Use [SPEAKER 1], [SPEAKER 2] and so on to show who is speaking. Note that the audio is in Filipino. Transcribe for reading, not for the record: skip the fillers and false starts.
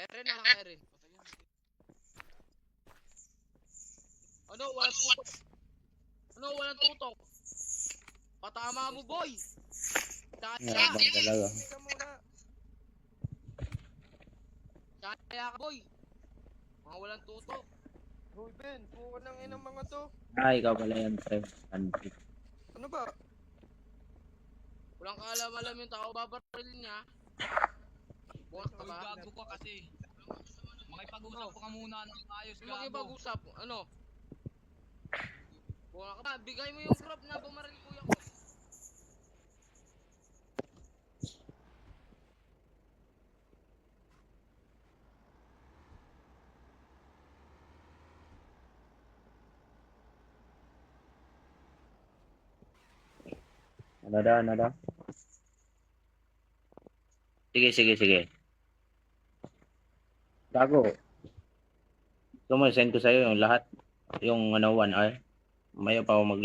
[SPEAKER 1] Eren na lang, Eren. Ano, walang tutok. Ano, walang tutok. Patama mo, boy. Kaya
[SPEAKER 2] Bang talaga.
[SPEAKER 3] Teka muna.
[SPEAKER 1] Kaya ka, boy. Mga walang tutok.
[SPEAKER 3] Hoy Ben, buka ng inang mga to.
[SPEAKER 2] Ikaw pala yan, pre. Andit.
[SPEAKER 3] Ano ba?
[SPEAKER 1] Walang kaalam-alam yung tao babarilin niya. Bukas ka ba?
[SPEAKER 4] Gago ka kasi. Makipag-usap ka muna ng ayos, gago.
[SPEAKER 1] Makipag-usap, ano? Bukas ka ba? Bigay mo yung prop na bumaril kuya ko.
[SPEAKER 2] Ano daw? Sige. Gago. Gusto mo, send ko sa'yo yung lahat. Yung 1R. Maya pa ako mag